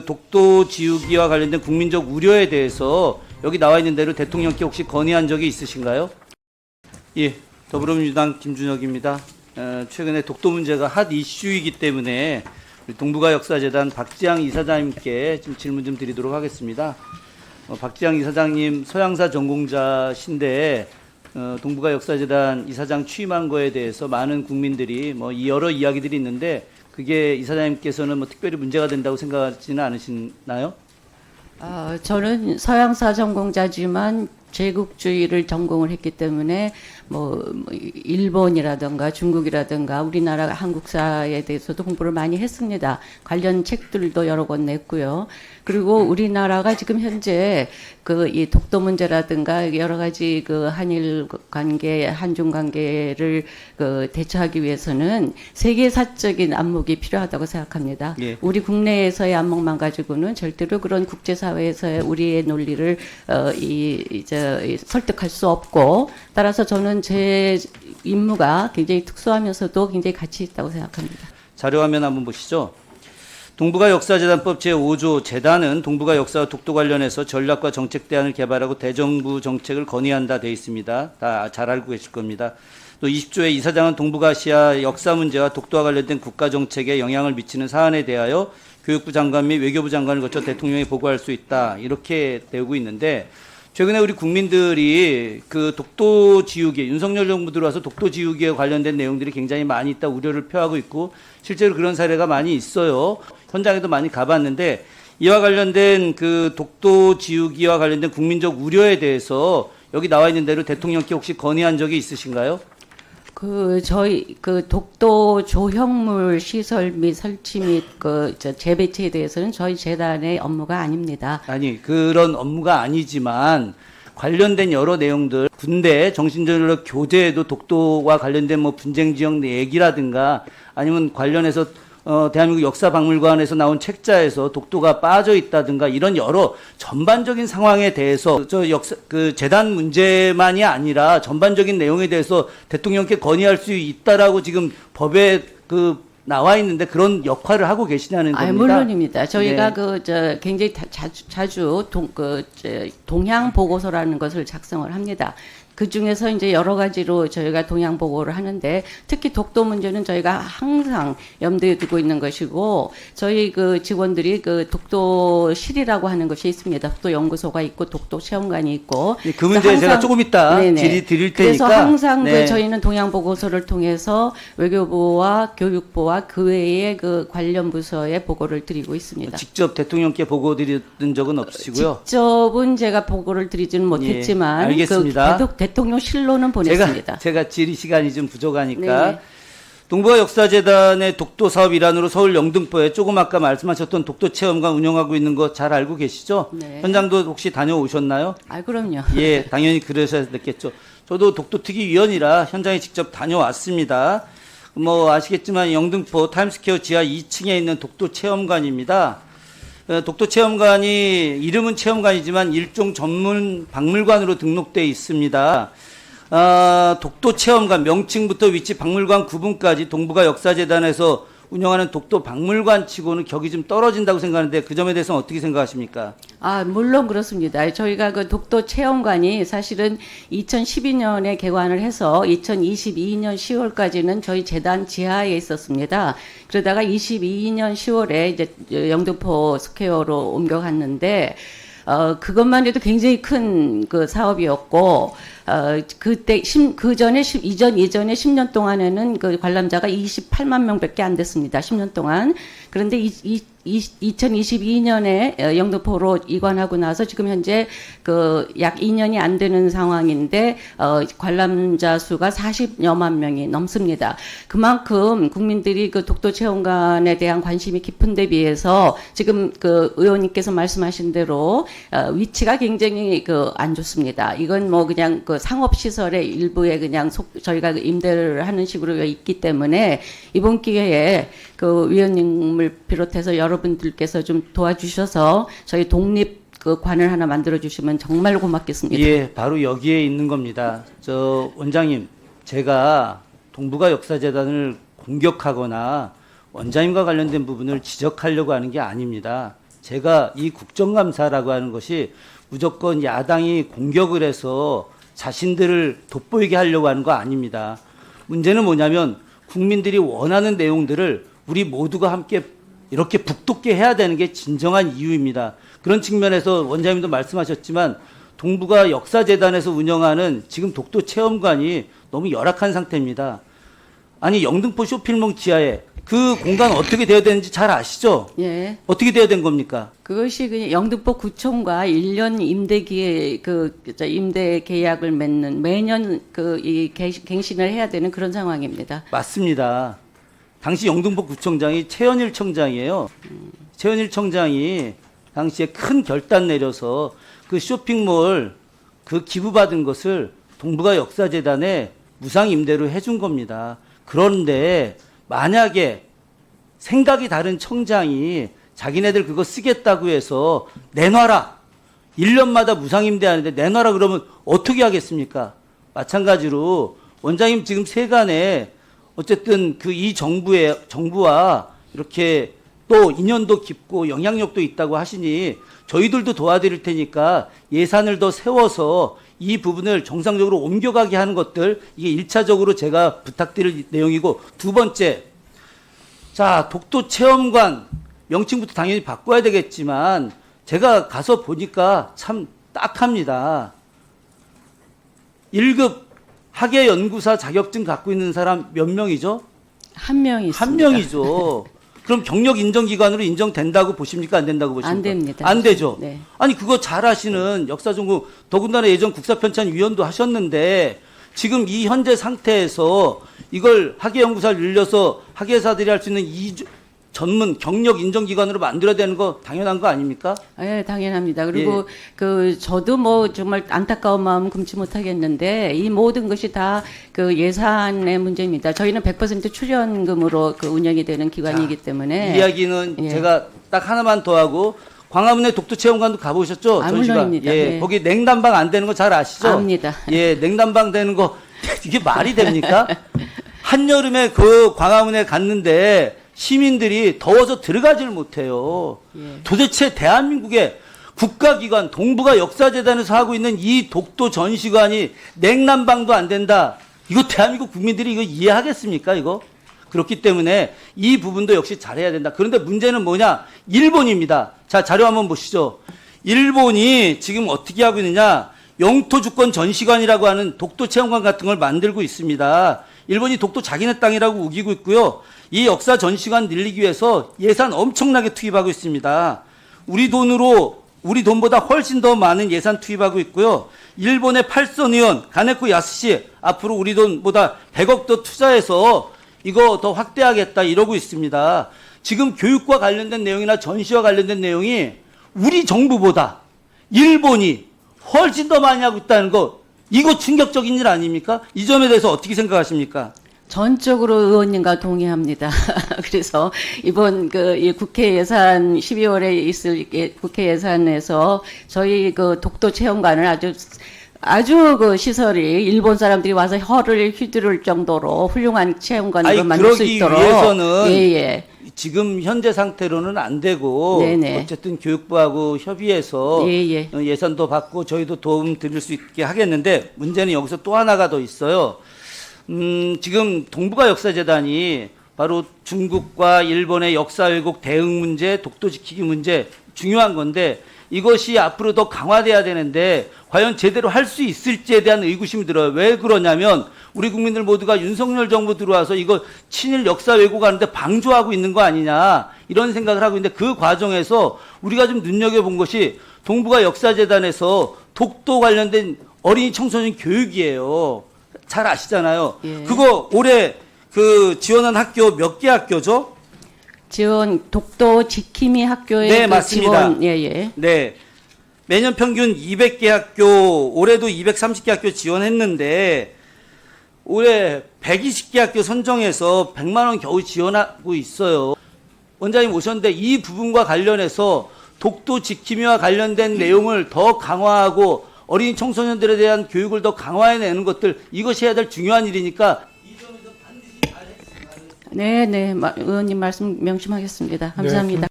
독도 지우기와 관련된 국민적 우려에 대해서 여기 나와 있는 대로 대통령께 혹시 건의한 적이 있으신가요? 예, 더불어민주당 김준혁입니다. 최근에 독도 문제가 핫 이슈이기 때문에 우리 동북아 역사재단 박지양 이사장님께 좀 질문 좀 드리도록 하겠습니다. 박지양 이사장님 서양사 전공자신데 동북아 역사재단 이사장 취임한 거에 대해서 많은 국민들이 여러 이야기들이 있는데 그게 이사장님께서는 특별히 문제가 된다고 생각하지는 않으시나요? 저는 서양사 전공자지만 제국주의를 전공을 했기 때문에 일본이라든가 중국이라든가 우리나라 한국사에 대해서도 공부를 많이 했습니다. 관련 책들도 여러 권 냈고요. 그리고 우리나라가 지금 현재 이 독도 문제라든가 여러 가지 한일 관계, 한중 관계를 대처하기 위해서는 세계사적인 안목이 필요하다고 생각합니다. 예. 우리 국내에서의 안목만 가지고는 절대로 그런 국제사회에서의 우리의 논리를 설득할 수 없고, 따라서 저는 제 임무가 굉장히 특수하면서도 굉장히 가치 있다고 생각합니다. 자료화면 한번 보시죠. 동북아 역사재단법 제5조 재단은 동북아 역사와 독도 관련해서 전략과 정책 대안을 개발하고 대정부 정책을 건의한다 되어 있습니다. 다 잘 알고 계실 겁니다. 또 20조의 이사장은 동북아시아 역사 문제와 독도와 관련된 국가 정책에 영향을 미치는 사안에 대하여 교육부 장관 및 외교부 장관을 거쳐 대통령에 보고할 수 있다. 이렇게 되고 있는데, 최근에 우리 국민들이 독도 지우기, 윤석열 정부 들어와서 독도 지우기에 관련된 내용들이 굉장히 많이 있다 우려를 표하고 있고, 실제로 그런 사례가 많이 있어요. 현장에도 많이 가봤는데, 이와 관련된 독도 지우기와 관련된 국민적 우려에 대해서 여기 나와 있는 대로 대통령께 혹시 건의한 적이 있으신가요? 저희 독도 조형물 시설 및 설치 및 재배치에 대해서는 저희 재단의 업무가 아닙니다. 아니, 그런 업무가 아니지만 관련된 여러 내용들, 군대 정신전력 교재에도 독도와 관련된 분쟁 지역 얘기라든가 아니면 관련해서 대한민국 역사박물관에서 나온 책자에서 독도가 빠져 있다든가 이런 여러 전반적인 상황에 대해서 재단 문제만이 아니라 전반적인 내용에 대해서 대통령께 건의할 수 있다라고 지금 법에 나와 있는데 그런 역할을 하고 계시냐는 겁니다. 물론입니다. 저희가 네. 굉장히 자주 동향 보고서라는 것을 작성을 합니다. 그 중에서 이제 여러 가지로 저희가 동향 보고를 하는데, 특히 독도 문제는 저희가 항상 염두에 두고 있는 것이고, 저희 직원들이 독도실이라고 하는 것이 있습니다. 독도 연구소가 있고 독도 체험관이 있고. 그 문제 제가 조금 이따 질의 드릴 테니까. 그래서 항상 네. 저희는 동향 보고서를 통해서 외교부와 교육부와 그 외의 관련 부서에 보고를 드리고 있습니다. 직접 대통령께 보고 드린 적은 없으시고요. 직접은 제가 보고를 드리지는 못했지만, 예, 알겠습니다. 대통령실로는 보냈습니다. 제가 질의 시간이 좀 부족하니까. 네. 동북아 역사재단의 독도 사업 일환으로 서울 영등포에 조금 아까 말씀하셨던 독도 체험관 운영하고 있는 거 잘 알고 계시죠? 네. 현장도 혹시 다녀오셨나요? 그럼요. 예, 당연히 그러셨겠죠. 저도 독도특위위원이라 현장에 직접 다녀왔습니다. 아시겠지만 영등포 타임스퀘어 지하 2층에 있는 독도 체험관입니다. 독도 체험관이 이름은 체험관이지만 일종 전문 박물관으로 등록되어 있습니다. 독도 체험관 명칭부터 위치, 박물관 구분까지 동북아 역사재단에서 운영하는 독도 박물관 치고는 격이 좀 떨어진다고 생각하는데 그 점에 대해서는 어떻게 생각하십니까? 물론 그렇습니다. 저희가 독도 체험관이 사실은 2012년에 개관을 해서 2022년 10월까지는 저희 재단 지하에 있었습니다. 그러다가 22년 10월에 이제 영등포 스퀘어로 옮겨갔는데, 그것만 해도 굉장히 큰 사업이었고, 그때 이전에 10년 동안에는 관람자가 28만 명밖에 안 됐습니다. 10년 동안. 그런데 2022년에 영등포로 이관하고 나서 지금 현재 약 2년이 안 되는 상황인데, 관람자 수가 40여만 명이 넘습니다. 그만큼 국민들이 독도 체험관에 대한 관심이 깊은 데 비해서 지금 의원님께서 말씀하신 대로 위치가 굉장히 안 좋습니다. 이건 그냥 상업시설의 일부에 그냥 저희가 임대를 하는 식으로 있기 때문에 이번 기회에 위원님을 비롯해서 여러분들께서 좀 도와주셔서 저희 독립 관을 하나 만들어 주시면 정말 고맙겠습니다. 예, 바로 여기에 있는 겁니다. 원장님, 제가 동북아 역사재단을 공격하거나 원장님과 관련된 부분을 지적하려고 하는 게 아닙니다. 제가 이 국정감사라고 하는 것이 무조건 야당이 공격을 해서 자신들을 돋보이게 하려고 하는 거 아닙니다. 문제는 뭐냐면 국민들이 원하는 내용들을 우리 모두가 함께 이렇게 북돋게 해야 되는 게 진정한 이유입니다. 그런 측면에서 원장님도 말씀하셨지만 동북아 역사재단에서 운영하는 지금 독도 체험관이 너무 열악한 상태입니다. 아니 영등포 쇼핑몰 지하에 그 공간 어떻게 되어야 되는지 잘 아시죠? 예. 어떻게 되어야 된 겁니까? 그것이 그냥 영등포 구청과 1년 임대 계약을 맺는 매년 이 갱신을 해야 되는 그런 상황입니다. 맞습니다. 당시 영등포 구청장이 최현일 청장이에요. 최현일 청장이 당시에 큰 결단 내려서 그 쇼핑몰 그 기부받은 것을 동북아 역사재단에 무상 임대로 해준 겁니다. 그런데 만약에 생각이 다른 청장이 자기네들 그거 쓰겠다고 해서 내놔라. 1년마다 무상 임대하는데 내놔라 그러면 어떻게 하겠습니까? 마찬가지로 원장님 지금 세간에 어쨌든 그 이 정부와 이렇게 또 인연도 깊고 영향력도 있다고 하시니 저희들도 도와드릴 테니까 예산을 더 세워서 이 부분을 정상적으로 옮겨가게 하는 것들, 이게 1차적으로 제가 부탁드릴 내용이고, 두 번째, 자, 독도 체험관 명칭부터 당연히 바꿔야 되겠지만 제가 가서 보니까 참 딱합니다. 1급 학예연구사 자격증 갖고 있는 사람 몇 명이죠? 한 명이 있습니다. 한 명이죠. 그럼 경력 인정기관으로 인정된다고 보십니까? 안 된다고 보십니까? 안 됩니다. 안 되죠. 네. 아니 그거 잘 아시는 역사전공 더군다나 예전 국사편찬위원도 하셨는데 지금 이 현재 상태에서 이걸 학예연구사를 늘려서 학예사들이 할 수 있는 전문 경력 인정기관으로 만들어야 되는 거 당연한 거 아닙니까? 예, 당연합니다. 그리고 저도 뭐 정말 안타까운 마음 금치 못하겠는데 이 모든 것이 다 그 예산의 문제입니다. 저희는 100% 출연금으로 운영이 되는 기관이기 때문에 이 이야기는 예. 제가 딱 하나만 더 하고 광화문에 독도체험관도 가보셨죠? 아, 전시관. 물론입니다. 예, 네. 거기 냉난방 안 되는 거 잘 아시죠? 압니다. 예, 냉난방 되는 거 이게 말이 됩니까? 한여름에 그 광화문에 갔는데 시민들이 더워서 들어가지를 못해요. 예. 도대체 대한민국의 국가기관 동북아 역사재단에서 하고 있는 이 독도 전시관이 냉난방도 안 된다. 이거 대한민국 국민들이 이거 이해하겠습니까? 이거? 그렇기 때문에 이 부분도 역시 잘해야 된다. 그런데 문제는 뭐냐? 일본입니다. 자, 자료 한번 보시죠. 일본이 지금 어떻게 하고 있느냐? 영토주권 전시관이라고 하는 독도 체험관 같은 걸 만들고 있습니다. 일본이 독도 자기네 땅이라고 우기고 있고요. 이 역사 전시관 늘리기 위해서 예산 엄청나게 투입하고 있습니다. 우리 돈보다 훨씬 더 많은 예산 투입하고 있고요. 일본의 팔선 의원 가네코 야스시 앞으로 우리 돈보다 100억 더 투자해서 이거 더 확대하겠다 이러고 있습니다. 지금 교육과 관련된 내용이나 전시와 관련된 내용이 우리 정부보다 일본이 훨씬 더 많이 하고 있다는 거, 이거 충격적인 일 아닙니까? 이 점에 대해서 어떻게 생각하십니까? 전적으로 의원님과 동의합니다. 그래서 이번 이 국회 예산 12월에 있을 국회 예산에서 저희 독도 체험관을 아주 그 시설이 일본 사람들이 와서 혀를 휘두를 정도로 훌륭한 체험관으로 만들 수 있도록 위해서는 예. 지금 현재 상태로는 안 되고 네네. 어쨌든 교육부하고 협의해서 예. 예산도 받고 저희도 도움 드릴 수 있게 하겠는데 문제는 여기서 또 하나가 더 있어요. 지금 동북아 역사재단이 바로 중국과 일본의 역사 왜곡 대응 문제, 독도 지키기 문제 중요한 건데 이것이 앞으로 더 강화돼야 되는데 과연 제대로 할 수 있을지에 대한 의구심이 들어요. 왜 그러냐면 우리 국민들 모두가 윤석열 정부 들어와서 이거 친일 역사 왜곡하는데 방조하고 있는 거 아니냐 이런 생각을 하고 있는데 그 과정에서 우리가 좀 눈여겨본 것이 동북아 역사재단에서 독도 관련된 어린이 청소년 교육이에요. 잘 아시잖아요. 예. 그거 올해 지원한 학교 몇 개 학교죠? 독도 지킴이 학교에 네, 맞습니다. 지원, 예. 네. 매년 평균 200개 학교, 올해도 230개 학교 지원했는데, 올해 120개 학교 선정해서 100만 원 겨우 지원하고 있어요. 원장님 오셨는데 이 부분과 관련해서 독도 지킴이와 관련된 내용을 더 강화하고 어린이 청소년들에 대한 교육을 더 강화해내는 것들, 이것이 해야 될 중요한 일이니까 이 점에서 반드시 잘 했으면 하는. 네. 의원님 말씀 명심하겠습니다. 감사합니다.